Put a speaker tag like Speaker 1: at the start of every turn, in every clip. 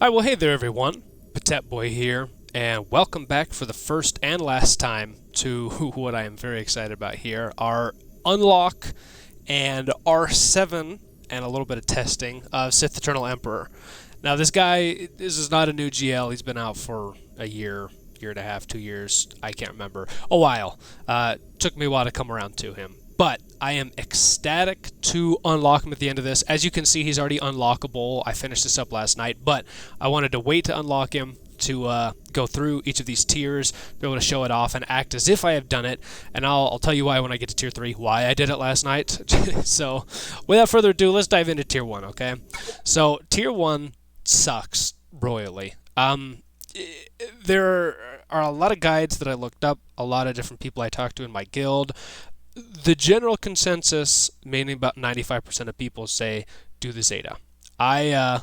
Speaker 1: Alright, well hey there everyone, Patet Boy here, and welcome back for the first and last time to what I am very excited about here, our unlock and R7 and a little bit of testing of Sith Eternal Emperor. Now this is not a new GL, he's been out for a year and a half, 2 years, I can't remember, a while. Took me a while to come around to him. But I am ecstatic to unlock him at the end of this. As you can see, he's already unlockable. I finished this up last night, but I wanted to wait to unlock him to go through each of these tiers, be able to show it off and act as if I have done it. And I'll tell you why when I get to tier 3, why I did it last night. So without further ado, let's dive into tier 1, okay? So tier 1 sucks royally. There are a lot of guides that I looked up, a lot of different people I talked to in my guild. The general consensus, meaning about 95% of people, say do the Zeta. I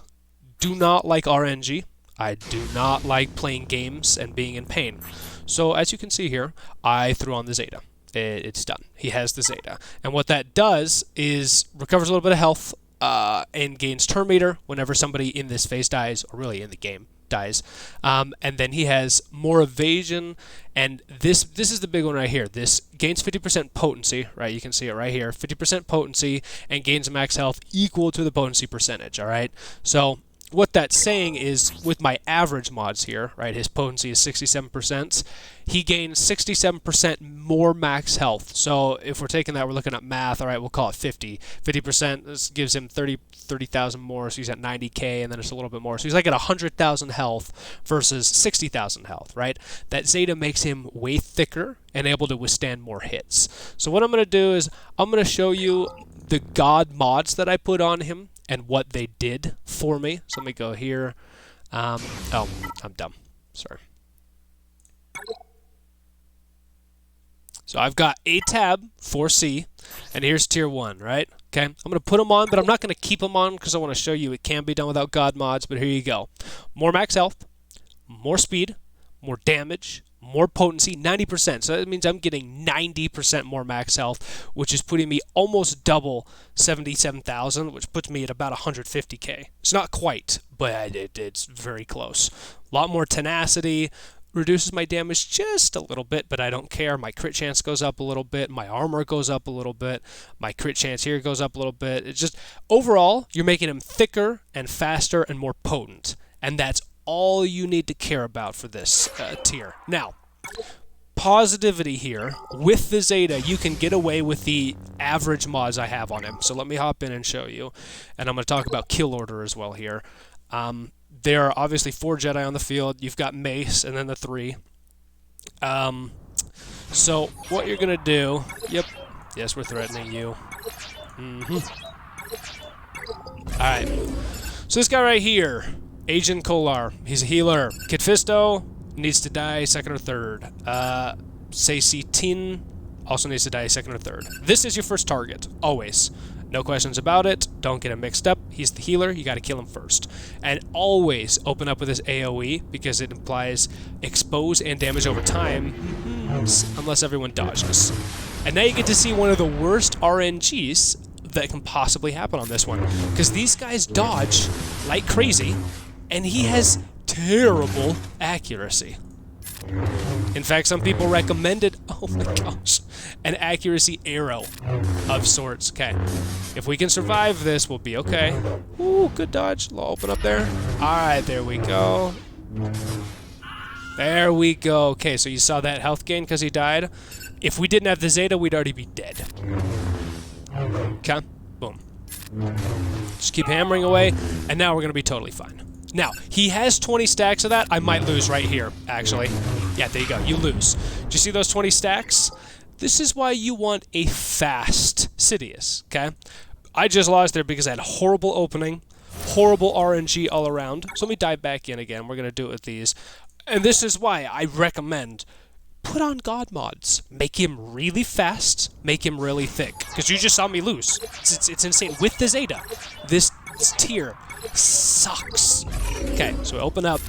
Speaker 1: do not like RNG. I do not like playing games and being in pain. So as you can see here, I threw on the Zeta. It's done. He has the Zeta. And what that does is recovers a little bit of health and gains turn meter whenever somebody in this phase dies, or really in the game dies. And then he has more evasion, and this is the big one right here. This gains 50% potency, right? You can see it right here, 50% potency, and gains max health equal to the potency percentage, all right? So what that's saying is, with my average mods here, right, his potency is 67%, he gains 67% more max health. So if we're taking that, we're looking at math, all right, we'll call it 50. 50%, this gives him 30,000 more, so he's at 90k, and then it's a little bit more. So he's like at 100,000 health versus 60,000 health, right? That Zeta makes him way thicker and able to withstand more hits. So what I'm going to do is, I'm going to show you the god mods that I put on him and what they did for me. So let me go here. Oh, I'm dumb. Sorry. So I've got a tab, 4C, and here's tier 1, right? Okay, I'm going to put them on, but I'm not going to keep them on because I want to show you it can be done without god mods, but here you go. More max health, more speed, more damage, more potency, 90%. So that means I'm getting 90% more max health, which is putting me almost double 77,000, which puts me at about 150k. It's not quite, but it's very close. A lot more tenacity, reduces my damage just a little bit, but I don't care. My crit chance goes up a little bit, my armor goes up a little bit, my crit chance here goes up a little bit. It's just, overall, you're making him thicker and faster and more potent, and that's all you need to care about for this tier. Now, positivity here, with the Zeta, you can get away with the average mods I have on him. So let me hop in and show you, and I'm going to talk about kill order as well here. There are obviously 4 Jedi on the field. You've got Mace, and then the 3. So what you're going to do... Yep. Yes, we're threatening you. Alright. So this guy right here, Agent Kolar, he's a healer. Kit Fisto needs to die 2nd or 3rd. Sacy Tin also needs to die 2nd or 3rd. This is your first target, always. No questions about it. Don't get him mixed up. He's the healer. You got to kill him first. And always open up with his AoE because it implies expose and damage over time unless everyone dodges. And now you get to see one of the worst RNGs that can possibly happen on this one, because these guys dodge like crazy and he has terrible accuracy. In fact, some people recommended, oh my gosh, an accuracy arrow of sorts. Okay, if we can survive this, we'll be okay. Ooh, good dodge. I'll open up there. Alright, there we go. There we go. Okay, so you saw that health gain because he died. If we didn't have the Zeta, we'd already be dead. Okay, boom. Just keep hammering away, and now we're going to be totally fine. Now, he has 20 stacks of that. I might lose right here, actually. Yeah, there you go. You lose. Do you see those 20 stacks? This is why you want a fast Sidious, okay? I just lost there because I had horrible opening, horrible RNG all around. So let me dive back in again. We're going to do it with these. And this is why I recommend put on god mods. Make him really fast. Make him really thick. Because you just saw me lose. It's insane. With the Zeta, this tier sucks. Okay, so we open up.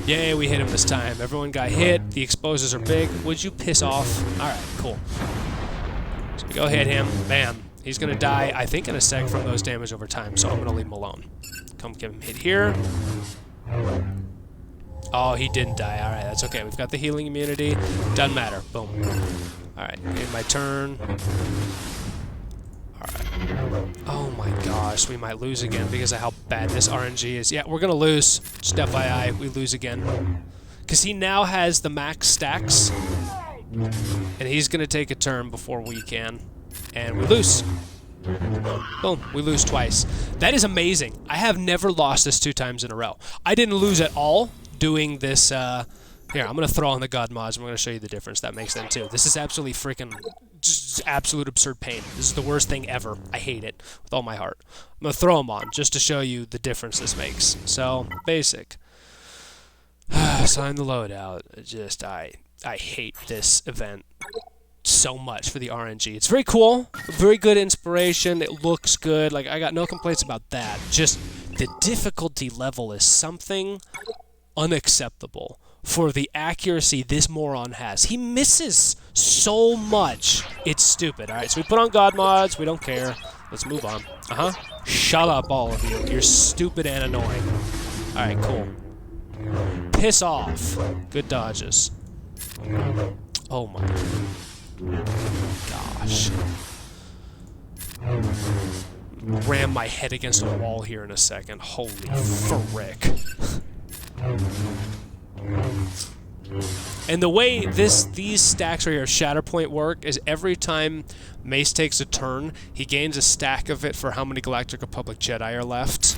Speaker 1: Yay, we hit him this time. Everyone got hit. The exposures are big. Would you piss off? Alright, cool. So we go hit him. Bam. He's going to die, I think, in a sec from those damage over time, so I'm going to leave him alone. Come give him hit here. Oh, he didn't die. Alright, that's okay. We've got the healing immunity. Doesn't matter. Boom. Alright, in my turn. Alright. Oh my gosh, we might lose again because of how bad this RNG is. Yeah, we're gonna lose. Just FYI, we lose again. Because he now has the max stacks. And he's gonna take a turn before we can. And we lose. Boom, we lose twice. That is amazing. I have never lost this 2 times in a row. I didn't lose at all doing this. Here, I'm going to throw on the God mods. I'm going to show you the difference that makes them too. This is absolutely freaking, just absolute absurd pain. This is the worst thing ever. I hate it with all my heart. I'm going to throw them on just to show you the difference this makes. So, basic. Sign the loadout. Just, I hate this event so much for the RNG. It's very cool, very good inspiration, it looks good, like I got no complaints about that. Just the difficulty level is something unacceptable for the accuracy this moron has. He misses so much. It's stupid. Alright, so we put on God mods, we don't care. Let's move on. Shut up, all of you. You're stupid and annoying. Alright, cool. Piss off. Good dodges. Oh my gosh. Ram my head against a wall here in a second. Holy frick. And the way these stacks right here, Shatterpoint, work is every time Mace takes a turn, he gains a stack of it for how many Galactic Republic Jedi are left.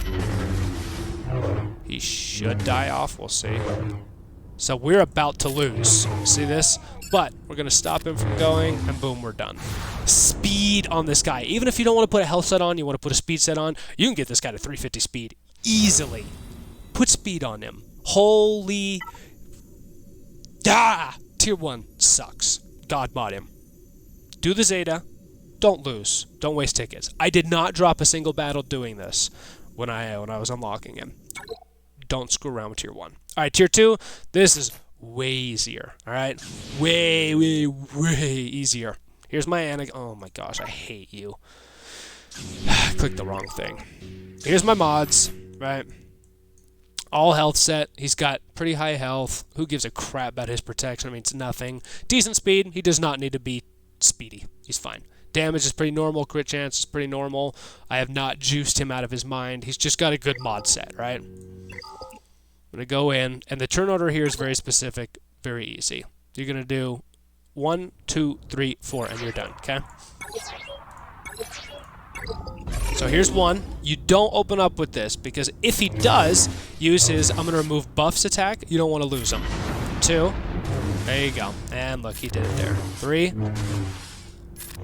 Speaker 1: He should die off, we'll see. So we're about to lose. See this? But we're going to stop him from going, and boom, we're done. Speed on this guy. Even if you don't want to put a health set on, you want to put a speed set on, you can get this guy to 350 speed easily. Put speed on him. Holy... Ah! Tier 1 sucks. God mod him. Do the Zeta. Don't lose. Don't waste tickets. I did not drop a single battle doing this when I was unlocking him. Don't screw around with Tier 1. Alright, Tier 2, this is way easier. Alright? Way easier. Here's my oh my gosh, I hate you. I clicked the wrong thing. Here's my mods, right? All health set. He's got pretty high health. Who gives a crap about his protection? I mean, it's nothing. Decent speed. He does not need to be speedy. He's fine. Damage is pretty normal. Crit chance is pretty normal. I have not juiced him out of his mind. He's just got a good mod set, right? I'm going to go in, and the turn order here is very specific, very easy. You're going to do 1, 2, 3, 4, and you're done, okay? So here's 1. You don't open up with this, because if he does use his I'm going to remove buffs attack, you don't want to lose him. 2. There you go. And look, he did it there. 3.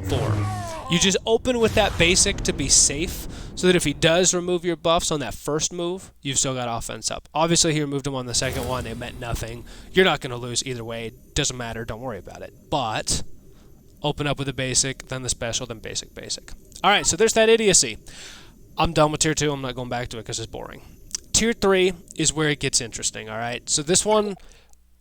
Speaker 1: 4. You just open with that basic to be safe, so that if he does remove your buffs on that first move, you've still got offense up. Obviously, he removed them on the second one. It meant nothing. You're not going to lose either way. Doesn't matter. Don't worry about it. But open up with the basic, then the special, then basic. All right, so there's that idiocy. I'm done with Tier 2. I'm not going back to it because it's boring. Tier 3 is where it gets interesting, all right? So this one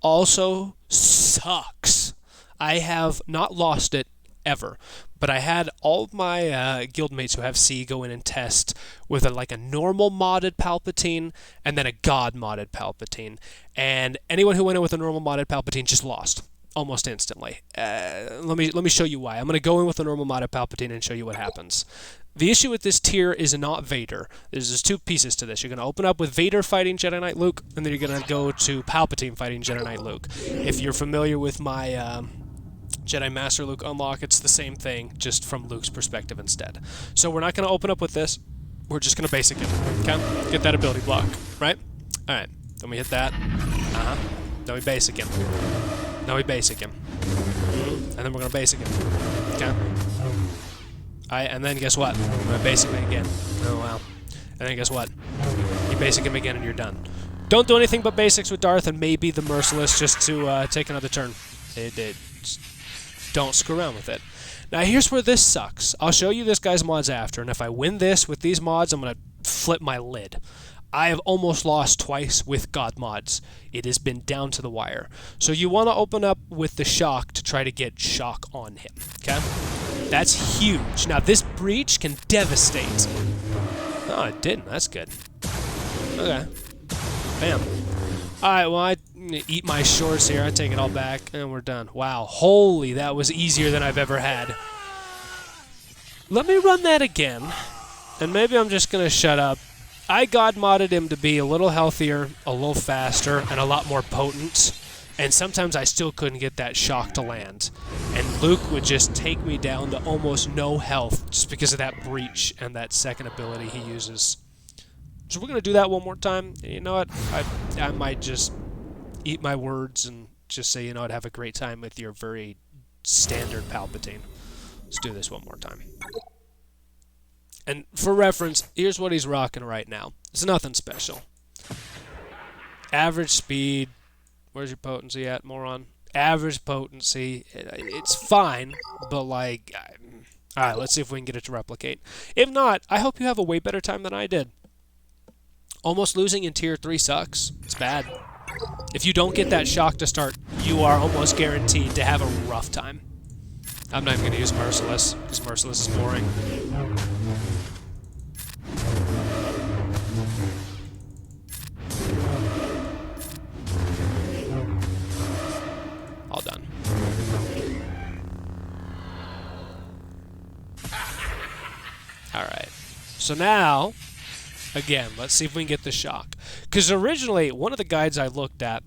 Speaker 1: also sucks. I have not lost it ever, but I had all of my guildmates who have C go in and test with like a normal modded Palpatine and then a God modded Palpatine, and anyone who went in with a normal modded Palpatine just lost almost instantly. Let me show you why. I'm going to go in with a normal modded Palpatine and show you what happens. The issue with this tier is not Vader. There's 2 pieces to this. You're going to open up with Vader fighting Jedi Knight Luke, and then you're going to go to Palpatine fighting Jedi Knight Luke. If you're familiar with my Jedi Master Luke unlock, it's the same thing, just from Luke's perspective instead. So we're not going to open up with this. We're just going to basic him. Okay? Get that ability block, right? Alright. Then we hit that. Then we basic him. Now we basic him. And then we're going to basic him. Okay? Alright, and then guess what? We're going to basic him again. Oh, wow. And then guess what? You basic him again and you're done. Don't do anything but basics with Darth and maybe the Merciless just to take another turn. Don't screw around with it. Now here's where this sucks. I'll show you this guy's mods after, and if I win this with these mods, I'm going to flip my lid. I have almost lost twice with God mods. It has been down to the wire. So you want to open up with the shock to try to get shock on him, okay? That's huge. Now this breach can devastate. Oh, it didn't. That's good. Okay. Bam. Alright, well, I eat my shorts here. I take it all back, and we're done. Wow, holy, that was easier than I've ever had. Let me run that again, and maybe I'm just going to shut up. I God modded him to be a little healthier, a little faster, and a lot more potent, and sometimes I still couldn't get that shock to land. And Luke would just take me down to almost no health just because of that breach and that second ability he uses. So we're going to do that one more time. You know what? I might just eat my words and just say, you know what, have a great time with your very standard Palpatine. Let's do this one more time. And for reference, here's what he's rocking right now. It's nothing special. Average speed. Where's your potency at, moron? Average potency. It's fine, but like... Alright, let's see if we can get it to replicate. If not, I hope you have a way better time than I did. Almost losing in Tier 3 sucks. It's bad. If you don't get that shock to start, you are almost guaranteed to have a rough time. I'm not even going to use Merciless, because Merciless is boring. All done. Alright. So now... Again, let's see if we can get the shock. Because originally, one of the guides I looked at,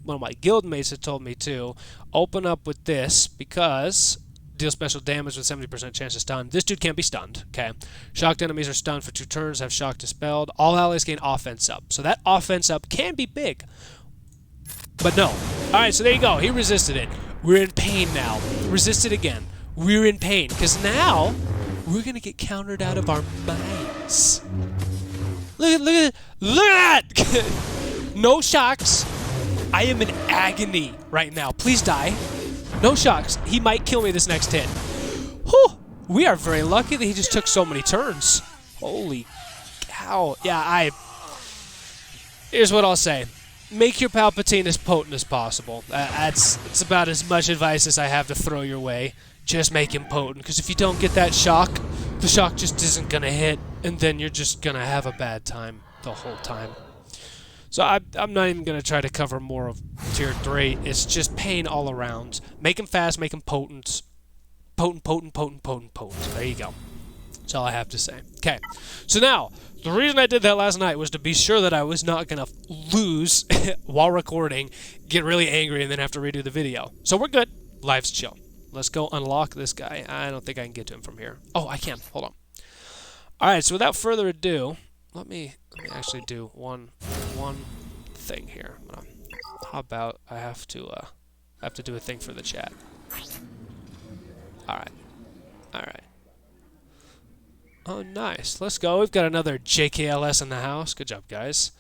Speaker 1: one of my guildmates had told me to, open up with this because deal special damage with 70% chance of stun. This dude can't be stunned, okay? Shocked enemies are stunned for 2 turns, have shock dispelled. All allies gain offense up. So that offense up can be big. But no. Alright, so there you go. He resisted it. We're in pain now. Resisted again. We're in pain. Because now, we're going to get countered out of our minds. Look at that! No shocks. I am in agony right now. Please die. No shocks. He might kill me this next hit. Whew. We are very lucky that he just took so many turns. Holy cow. Yeah, here's what I'll say. Make your Palpatine as potent as possible. It's about as much advice as I have to throw your way. Just make him potent, because if you don't get that shock, the shock just isn't going to hit, and then you're just going to have a bad time the whole time. So I'm not even going to try to cover more of Tier 3. It's just pain all around. Make him fast, make him potent. Potent. There you go. That's all I have to say. Okay, so now, the reason I did that last night was to be sure that I was not going to lose while recording, get really angry, and then have to redo the video. So we're good. Life's chill. Let's go unlock this guy. I don't think I can get to him from here. Oh, I can. Hold on. Alright, so without further ado, let me actually do one thing here. How about I have to do a thing for the chat. Alright. Oh, nice. Let's go. We've got another JKLS in the house. Good job, guys.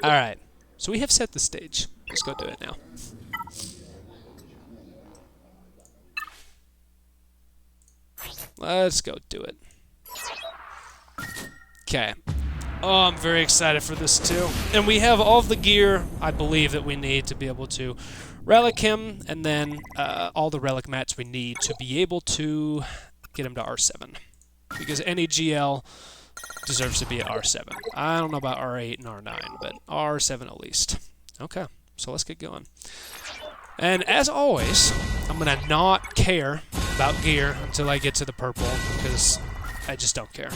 Speaker 1: Alright, so we have set the stage. Let's go do it now. Let's go do it. Okay. Oh, I'm very excited for this too. And we have all of the gear, I believe, that we need to be able to relic him, and then all the relic mats we need to be able to get him to R7. Because any GL deserves to be at R7. I don't know about R8 and R9, but R7 at least. Okay, so let's get going. And as always, I'm going to not care about gear until I get to the purple, because I just don't care.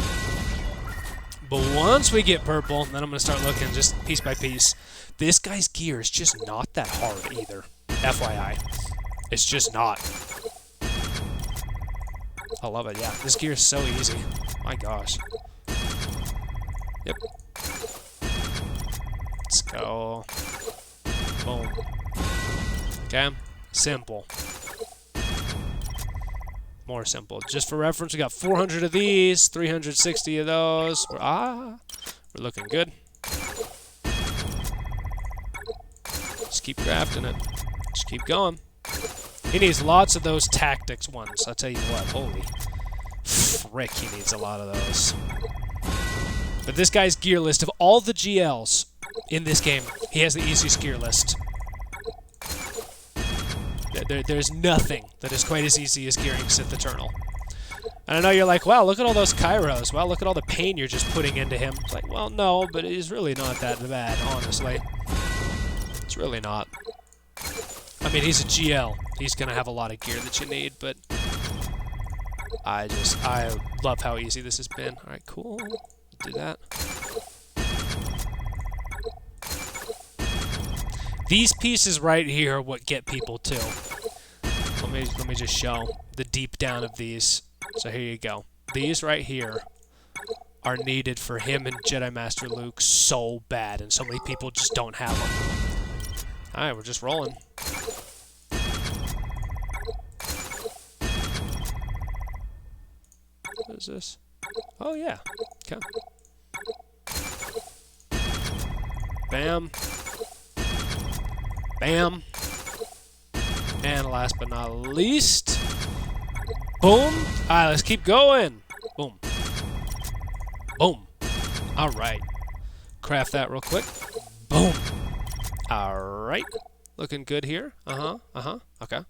Speaker 1: But once we get purple, then I'm going to start looking just piece by piece. This guy's gear is just not that hard either. FYI. It's just not. I love it, yeah. This gear is so easy. My gosh. Yep. Let's go. Boom. Okay. Simple. More simple. Just for reference, we got 400 of these, 360 of those. We're looking good. Just keep crafting it. Just keep going. He needs lots of those tactics ones. I'll tell you what. Holy frick, he needs a lot of those. But this guy's gear list, of all the GLs in this game, he has the easiest gear list. There's nothing that is quite as easy as gearing Sith Eternal. And I know you're like, wow, look at all those Kairos. Wow, look at all the pain you're just putting into him. It's like, well, no, but he's really not that bad, honestly. It's really not. I mean, he's a GL. He's going to have a lot of gear that you need, but I love how easy this has been. All right, cool. Do that. These pieces right here are what get people too. Let me just show the deep down of these. So here you go. These right here are needed for him and Jedi Master Luke so bad, and so many people just don't have them. Alright, we're just rolling. What is this? Oh, yeah. Okay. Bam. Bam. And last but not least, boom. Alright, let's keep going. Boom. Boom. Alright. Craft that real quick. Boom. Alright. Looking good here. Okay.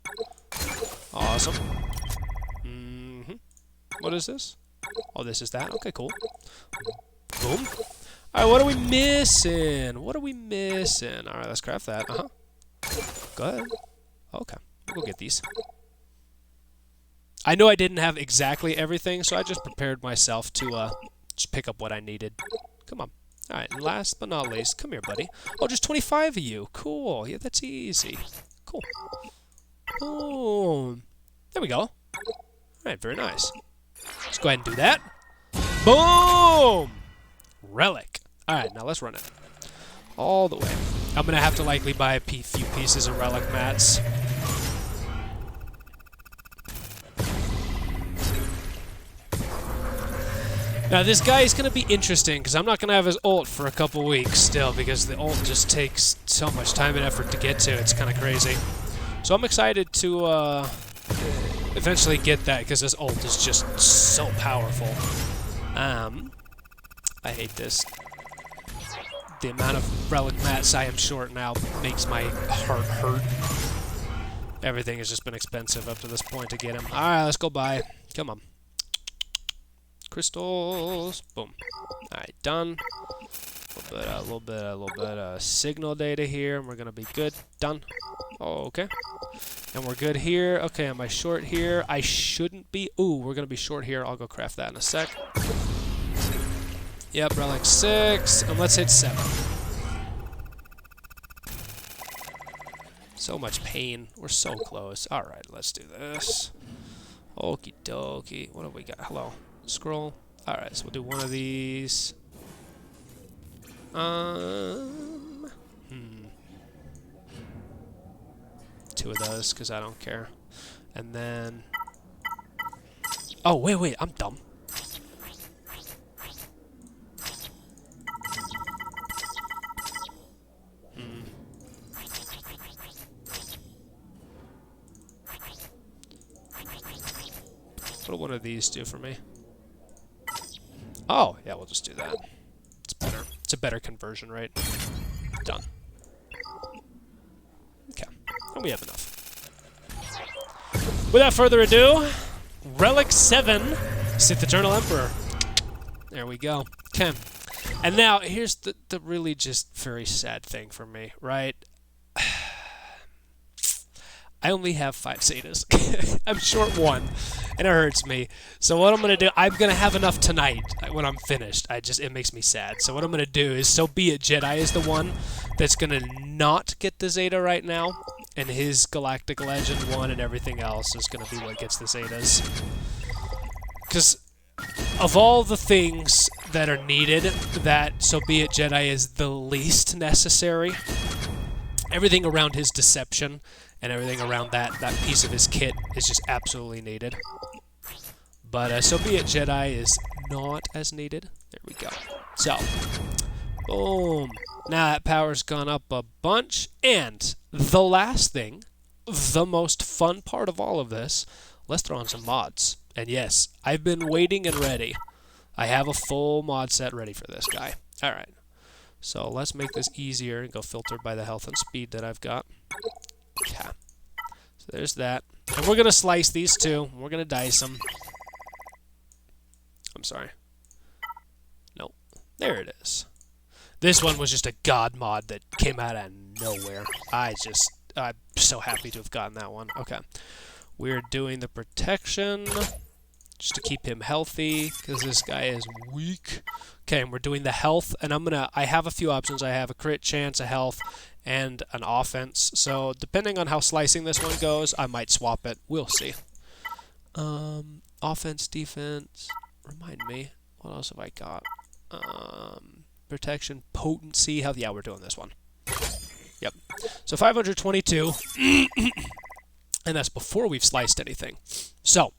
Speaker 1: Awesome. What is this? Oh, this is that. Okay, cool. Boom. Alright, what are we missing? What are we missing? Alright, let's craft that. Go ahead. Okay, we'll go get these. I know I didn't have exactly everything, so I just prepared myself to just pick up what I needed. Come on. Alright, and last but not least, come here, buddy. Oh, just 25 of you. Cool. Yeah, that's easy. Cool. Boom. There we go. Alright, very nice. Let's go ahead and do that. Boom! Relic. Alright, now let's run it. All the way. I'm going to have to likely buy a few pieces of relic mats. Now this guy is going to be interesting, because I'm not going to have his ult for a couple weeks still, because the ult just takes so much time and effort to get to. It's kind of crazy. So I'm excited to eventually get that, because this ult is just so powerful. I hate this. The amount of relic mats I am short now makes my heart hurt. Everything has just been expensive up to this point to get him. Alright, let's go buy. Come on. Crystals. Boom. Alright, done. A little bit of signal data here, and we're gonna be good. Done. Oh, okay. And we're good here. Okay, am I short here? I shouldn't be. Ooh, we're gonna be short here. I'll go craft that in a sec. Yep, relic 6, and let's hit 7. So much pain. We're so close. Alright, let's do this. Okie dokie. What do we got? Hello. Scroll. Alright, so we'll do one of these. Two of those, because I don't care. And then... Oh, wait, I'm dumb. What do one of these do for me? Oh, yeah, we'll just do that. It's better. It's a better conversion rate. Done. Okay. And we have enough. Without further ado, Relic 7, Sith Eternal Emperor. There we go. Okay. And now, here's the really just very sad thing for me, right? I only have 5 Zetas. I'm short 1, and it hurts me. So what I'm going to do, I'm going to have enough tonight when I'm finished. It makes me sad. So what I'm going to do is, so be it, Jedi is the one that's going to not get the Zeta right now, and his Galactic Legend 1 and everything else is going to be what gets the Zetas. Because of all the things that are needed, that so be it Jedi is the least necessary, everything around his deception and everything around that piece of his kit is just absolutely needed. But so be it Jedi is not as needed. There we go. So, boom. Now that power's gone up a bunch. And the last thing, the most fun part of all of this, let's throw on some mods. And yes, I've been waiting and ready. I have a full mod set ready for this guy. Alright. So let's make this easier and go filter by the health and speed that I've got. Okay. So there's that. And we're going to slice these two. We're going to dice them. sorry. Nope. There it is. This one was just a god mod that came out of nowhere. I'm so happy to have gotten that one. Okay. We're doing the protection just to keep him healthy because this guy is weak. Okay, and we're doing the health, and I have a few options. I have a crit chance, a health, and an offense. So depending on how slicing this one goes, I might swap it. We'll see. Offense, defense. Remind me, what else have I got? Protection, potency, health. Yeah, we're doing this one. Yep. So 522, and that's before we've sliced anything. So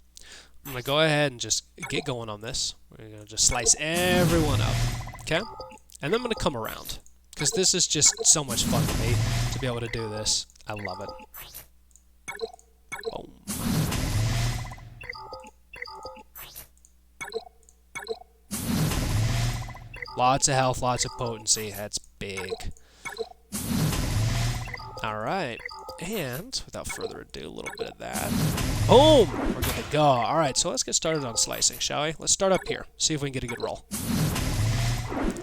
Speaker 1: I'm gonna go ahead and just get going on this. We're gonna just slice everyone up, okay? And then I'm gonna come around because this is just so much fun for me to be able to do this. I love it. Boom. Lots of health, lots of potency. That's big. Alright. And, without further ado, a little bit of that. Boom! We're good to go. Alright, so let's get started on slicing, shall we? Let's start up here. See if we can get a good roll.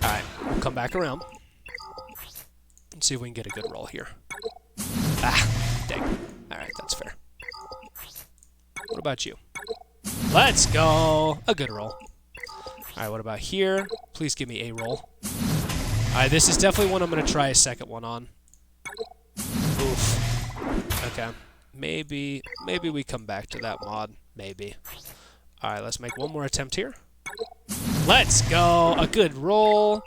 Speaker 1: Alright, we'll come back around. And see if we can get a good roll here. Ah, dang. Alright, that's fair. What about you? Let's go! A good roll. Alright, what about here? Please give me a roll. Alright, this is definitely one I'm going to try a second one on. Oof. Okay. Maybe we come back to that mod. Maybe. Alright, let's make one more attempt here. Let's go! A good roll.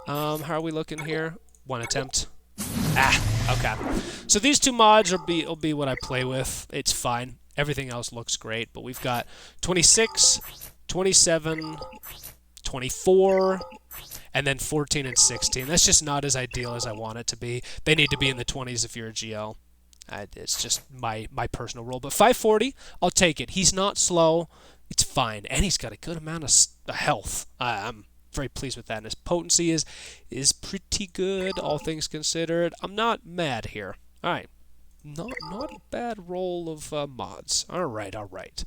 Speaker 1: How are we looking here? One attempt. Ah, okay. So these two mods will be what I play with. It's fine. Everything else looks great, but we've got 26, 27, 24, and then 14 and 16. That's just not as ideal as I want it to be. They need to be in the 20s if you're a GL. It's just my personal rule. But 540, I'll take it. He's not slow. It's fine. And he's got a good amount of health. I'm very pleased with that. And his potency is pretty good, all things considered. I'm not mad here. All right. Not a bad roll of mods. All right.